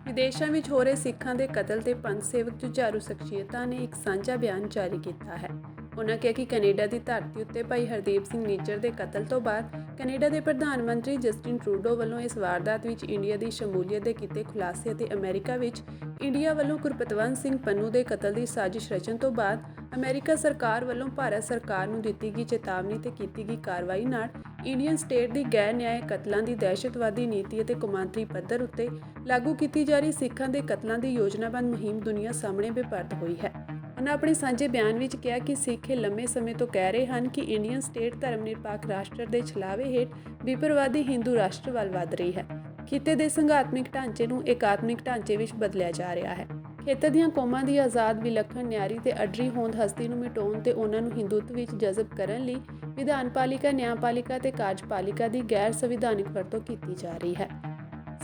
ਵਿਦੇਸ਼ਾਂ ਵਿੱਚ ਹੋ ਰਹੇ ਸਿੱਖਾਂ ਦੇ ਕਤਲ ਤੇ ਪੰਥ ਸੇਵਕ ਜੁਝਾਰੂ ਸ਼ਖਸੀਅਤਾਂ ਨੇ ਇੱਕ ਸਾਂਝਾ ਬਿਆਨ ਜਾਰੀ ਕੀਤਾ ਹੈ। ਉਨ੍ਹਾਂ ਕਿਹਾ ਕਿ ਕੈਨੇਡਾ ਦੀ ਧਰਤੀ ਉੱਤੇ ਭਾਈ ਹਰਦੀਪ ਸਿੰਘ ਨਿੱਜਰ ਦੇ ਕਤਲ ਤੋਂ ਬਾਅਦ ਕੈਨੇਡਾ ਦੇ ਪ੍ਰਧਾਨ ਮੰਤਰੀ ਜਸਟਿਨ ਟਰੂਡੋ ਵੱਲੋਂ ਇਸ ਵਾਰਦਾਤ ਵਿੱਚ ਇੰਡੀਆ ਦੀ ਸ਼ਮੂਲੀਅਤ ਦੇ ਕੀਤੇ ਖੁਲਾਸੇ ਅਤੇ ਅਮਰੀਕਾ ਵਿੱਚ ਇੰਡੀਆ ਵੱਲੋਂ ਗੁਰਪਤਵੰਤ ਸਿੰਘ ਪੰਨੂ ਦੇ ਕਤਲ ਦੀ ਸਾਜ਼ਿਸ਼ ਰਚਣ ਤੋਂ ਬਾਅਦ ਅਮਰੀਕਾ ਸਰਕਾਰ ਵੱਲੋਂ ਭਾਰਤ ਸਰਕਾਰ ਨੂੰ ਦਿੱਤੀ ਗਈ ਚੇਤਾਵਨੀ ਤੇ ਕੀਤੀ ਗਈ ਕਾਰਵਾਈ ਨਾਲ ਇੰਡੀਅਨ ਸਟੇਟ ਦੀ ਗੈਰ ਨਿਆਇ ਕਤਲਾਂ ਦੀ ਦਹਿਸ਼ਤਵਾਦੀ ਨੀਤੀ ਅਤੇ ਕੌਮਾਂਤਰੀ ਪੱਧਰ ਉੱਤੇ ਲਾਗੂ ਕੀਤੀ ਜਾ ਰਹੀ ਸਿੱਖਾਂ ਦੇ ਕਤਲਾਂ ਦੀ ਯੋਜਨਾਬੱਧ ਮੁਹਿੰਮ ਦੁਨੀਆ ਸਾਹਮਣੇ ਵਿਪਰਤ ਹੋਈ ਹੈ। ਉਨ੍ਹਾਂ ਆਪਣੇ ਸਾਂਝੇ ਬਿਆਨ ਵਿੱਚ ਕਿਹਾ ਕਿ ਸਿੱਖ ਇਹ ਲੰਮੇ ਸਮੇਂ ਤੋਂ ਕਹਿ ਰਹੇ ਹਨ ਕਿ ਇੰਡੀਅਨ ਸਟੇਟ ਧਰਮ ਨਿਰਪੱਖ ਰਾਸ਼ਟਰ ਦੇ ਛਲਾਵੇ ਹੇਠ ਵਿਪਰਵਾਦੀ ਹਿੰਦੂ ਰਾਸ਼ਟਰ ਵੱਲ ਵਧ ਰਹੀ ਹੈ। ਖਿੱਤੇ ਦੇ ਸੰਘਾਤਮਿਕ ਢਾਂਚੇ ਨੂੰ ਇਕਾਤਮਿਕ ਢਾਂਚੇ ਵਿੱਚ ਬਦਲਿਆ ਜਾ ਰਿਹਾ ਹੈ। ਖੇਤਰ ਦੀਆਂ ਕੌਮਾਂ ਦੀ ਆਜ਼ਾਦ ਵਿਲੱਖਣ ਨਿਆਰੀ ਤੇ ਅਡਰੀ ਹੋਂਦ ਹਸਤੀ ਨੂੰ ਮਿਟਾਉਣ ਤੇ ਉਹਨਾਂ ਨੂੰ ਹਿੰਦੂਤਵ ਵਿੱਚ ਜਜ਼ਬ ਕਰਨ ਲਈ ਵਿਧਾਨਪਾਲਿਕਾ, ਨਿਆਂਪਾਲਿਕਾ ਤੇ ਕਾਰਜਪਾਲਿਕਾ ਦੀ ਗੈਰ ਸੰਵਿਧਾਨਿਕ ਵਰਤੋਂ ਕੀਤੀ ਜਾ ਰਹੀ ਹੈ।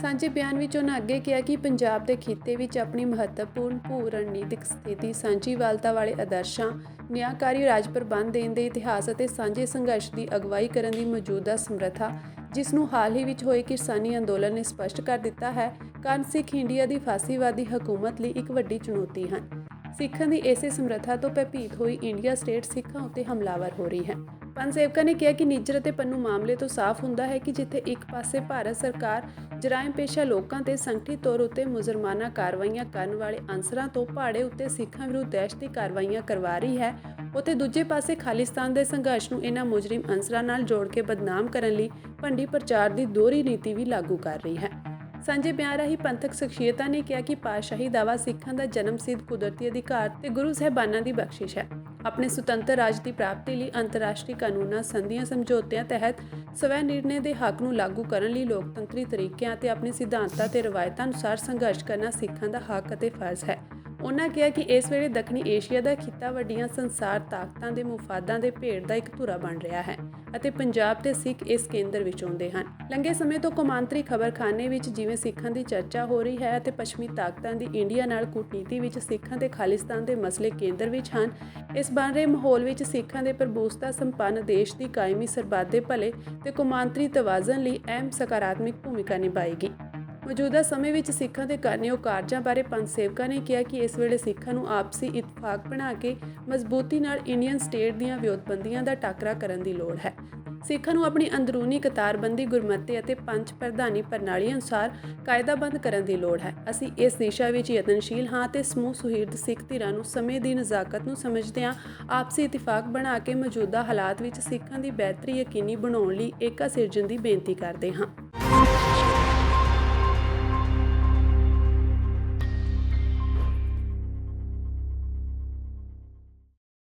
ਸਾਂਝੇ ਬਿਆਨ ਵਿੱਚ ਉਹਨਾਂ ਅੱਗੇ ਕਿਹਾ ਕਿ ਪੰਜਾਬ ਦੇ ਖਿੱਤੇ ਵਿੱਚ ਆਪਣੀ ਮਹੱਤਵਪੂਰਨ ਭੂ ਰਣਨੀਤਿਕ ਸਥਿਤੀ, ਸਾਂਝੀਵਾਲਤਾ ਵਾਲੇ ਆਦਰਸ਼ਾਂ, ਨਿਆਂਕਾਰੀ ਰਾਜ ਪ੍ਰਬੰਧ ਦੇਣ ਦੇ ਇਤਿਹਾਸ ਅਤੇ ਸਾਂਝੇ ਸੰਘਰਸ਼ ਦੀ ਅਗਵਾਈ ਕਰਨ ਦੀ ਮੌਜੂਦਾ ਸਮਰੱਥਾ, ਜਿਸ ਨੂੰ ਹਾਲ ਹੀ ਵਿੱਚ ਹੋਏ ਕਿਸਾਨੀ ਅੰਦੋਲਨ ਨੇ ਸਪਸ਼ਟ ਕਰ ਦਿੱਤਾ ਹੈ, ਕਾਰਨ ਸਿੱਖ ਇੰਡੀਆ ਦੀ ਫਾਸੀਵਾਦੀ ਹਕੂਮਤ ਲਈ ਇੱਕ ਵੱਡੀ ਚੁਣੌਤੀ ਹਨ। ਸਿੱਖਾਂ ਦੀ ਇਸੇ ਸਮਰੱਥਾ ਤੋਂ ਭੈਭੀਤ ਹੋਈ ਇੰਡੀਆ ਸਟੇਟ ਸਿੱਖਾਂ ਉੱਤੇ ਹਮਲਾਵਰ ਹੋ ਰਹੀ ਹੈ। ਪੰਥ ਸੇਵਕਾਂ ਨੇ ਕਿਹਾ ਕਿ ਨਿੱਜਰ ਅਤੇ ਪੰਨੂ ਮਾਮਲੇ ਤੋਂ ਸਾਫ਼ ਹੁੰਦਾ ਹੈ ਕਿ ਜਿੱਥੇ ਇੱਕ ਪਾਸੇ ਭਾਰਤ ਸਰਕਾਰ ਜਰਾਇਮ ਪੇਸ਼ਾ ਲੋਕਾਂ ਤੇ ਸੰਗਠਿਤ ਤੌਰ ਉੱਤੇ ਮੁਜਰਮਾਨਾ ਕਾਰਵਾਈਆਂ ਕਰਨ ਵਾਲੇ ਅਨਸਰਾਂ ਤੋਂ ਪਹਾੜੇ ਉੱਤੇ ਸਿੱਖਾਂ ਵਿਰੁੱਧ ਦਹਿਸ਼ਤੀ ਕਾਰਵਾਈਆਂ ਕਰਵਾ ਰਹੀ ਹੈ, ਉੱਥੇ ਦੂਜੇ ਪਾਸੇ ਖਾਲਿਸਤਾਨ ਦੇ ਸੰਘਰਸ਼ ਨੂੰ ਇਹਨਾਂ ਮੁਜਰਿਮ ਅਨਸਰਾਂ ਨਾਲ ਜੋੜ ਕੇ ਬਦਨਾਮ ਕਰਨ ਲਈ ਭੰਡੀ ਪ੍ਰਚਾਰ ਦੀ ਦੋਹਰੀ ਨੀਤੀ ਵੀ ਲਾਗੂ ਕਰ ਰਹੀ ਹੈ। ਸਾਂਝੇ ਬਿਆਨ ਰਾਹੀਂ ਪੰਥਕ ਸ਼ਖਸੀਅਤਾਂ ਨੇ ਕਿਹਾ ਕਿ ਪਾਤਸ਼ਾਹੀ ਦਾਵਾ ਸਿੱਖਾਂ ਦਾ ਜਨਮ ਸਿੱਧ ਕੁਦਰਤੀ ਅਧਿਕਾਰ ਤੇ ਗੁਰੂ ਸਾਹਿਬਾਨਾਂ ਦੀ ਬਖਸ਼ਿਸ਼ ਹੈ। ਆਪਣੇ ਸੁਤੰਤਰ ਰਾਜ ਦੀ ਪ੍ਰਾਪਤੀ ਲਈ ਅੰਤਰਰਾਸ਼ਟਰੀ ਕਾਨੂੰਨਾਂ, ਸੰਧੀਆਂ, ਸਮਝੌਤਿਆਂ ਤਹਿਤ ਸਵੈ ਨਿਰਣੇ ਦੇ ਹੱਕ ਨੂੰ ਲਾਗੂ ਕਰਨ ਲਈ ਲੋਕਤੰਤਰੀ ਤਰੀਕਿਆਂ ਅਤੇ ਆਪਣੇ ਸਿਧਾਂਤਾਂ ਤੇ ਰਵਾਇਤਾਂ ਅਨੁਸਾਰ ਸੰਘਰਸ਼ ਕਰਨਾ ਸਿੱਖਾਂ ਦਾ ਹੱਕ ਅਤੇ ਫਰਜ਼ ਹੈ। ਉਨ੍ਹਾਂ ਕਿਹਾ ਕਿ ਇਸ ਵੇਲੇ ਦੱਖਣੀ ਏਸ਼ੀਆ ਦਾ ਖਿੱਤਾ ਵੱਡੀਆਂ ਸੰਸਾਰ ਤਾਕਤਾਂ ਦੇ ਮੁਫਾਦਾਂ ਦੇ ਭੇਡ ਦਾ ਇੱਕ ਧੁਰਾ ਬਣ ਰਿਹਾ ਹੈ ਅਤੇ ਪੰਜਾਬ ਤੇ ਸਿੱਖ ਇਸ ਕੇਂਦਰ ਵਿੱਚ ਆਉਂਦੇ ਹਨ। ਲੰਘੇ ਸਮੇਂ ਤੋਂ ਕੌਮਾਂਤਰੀ ਖਬਰਖਾਨੇ ਵਿੱਚ ਜਿਵੇਂ ਸਿੱਖਾਂ ਦੀ ਚਰਚਾ ਹੋ ਰਹੀ ਹੈ ਅਤੇ ਪੱਛਮੀ ਤਾਕਤਾਂ ਦੀ ਇੰਡੀਆ ਨਾਲ ਕੂਟਨੀਤੀ ਵਿੱਚ ਸਿੱਖਾਂ ਤੇ ਖਾਲਿਸਤਾਨ ਦੇ ਮਸਲੇ ਕੇਂਦਰ ਵਿੱਚ ਹਨ, ਇਸ ਬਣ ਰਹੇ ਮਾਹੌਲ ਵਿੱਚ ਸਿੱਖਾਂ ਦੇ ਪ੍ਰਭੂਸਤਾ ਸੰਪੰਨ ਦੇਸ਼ ਦੀ ਕਾਇਮੀ ਸਰਬੱਤ ਦੇ ਭਲੇ ਤੇ ਕੌਮਾਂਤਰੀ ਤਵਾਜ਼ਨ ਲਈ ਅਹਿਮ ਸਕਾਰਾਤਮਕ ਭੂਮਿਕਾ ਨਿਭਾਏਗੀ। ਮੌਜੂਦਾ ਸਮੇਂ ਵਿੱਚ ਸਿੱਖਾਂ ਦੇ ਕਰਨਯੋਗ ਕਾਰਜਾਂ ਬਾਰੇ ਪੰਥ ਸੇਵਕਾਂ ਨੇ ਕਿਹਾ ਕਿ ਇਸ ਵੇਲੇ ਸਿੱਖਾਂ ਨੂੰ ਆਪਸੀ ਇਤਫਾਕ ਬਣਾ ਕੇ ਮਜ਼ਬੂਤੀ ਨਾਲ ਇੰਡੀਅਨ ਸਟੇਟ ਦੀਆਂ ਵਿਉਂਤਬੰਦੀਆਂ ਦਾ ਟਾਕਰਾ ਕਰਨ ਦੀ ਲੋੜ ਹੈ। ਸਿੱਖਾਂ ਨੂੰ ਆਪਣੀ ਅੰਦਰੂਨੀ ਕਤਾਰਬੰਦੀ, ਗੁਰਮਤਿ ਅਤੇ ਪੰਚ ਪ੍ਰਧਾਨੀ ਪ੍ਰਣਾਲੀ ਅਨੁਸਾਰ ਕਾਇਦਾਬੰਦ ਕਰਨ ਦੀ ਲੋੜ ਹੈ। ਅਸੀਂ ਇਸ ਦਿਸ਼ਾ ਵਿੱਚ ਯਤਨਸ਼ੀਲ ਹਾਂ ਤੇ ਸਮੂਹ ਸੁਹਿਰਦ ਸਿੱਖ ਧਿਰਾਂ ਨੂੰ ਸਮੇਂ ਦੀ ਨਜ਼ਾਕਤ ਨੂੰ ਸਮਝਦਿਆਂ ਆਪਸੀ ਇਤਫਾਕ ਬਣਾ ਕੇ ਮੌਜੂਦਾ ਹਾਲਾਤ ਵਿੱਚ ਸਿੱਖਾਂ ਦੀ ਬਿਹਤਰੀ ਯਕੀਨੀ ਬਣਾਉਣ ਲਈ ਏਕਾ ਸਿਰਜਣ ਦੀ ਬੇਨਤੀ ਕਰਦੇ ਹਾਂ।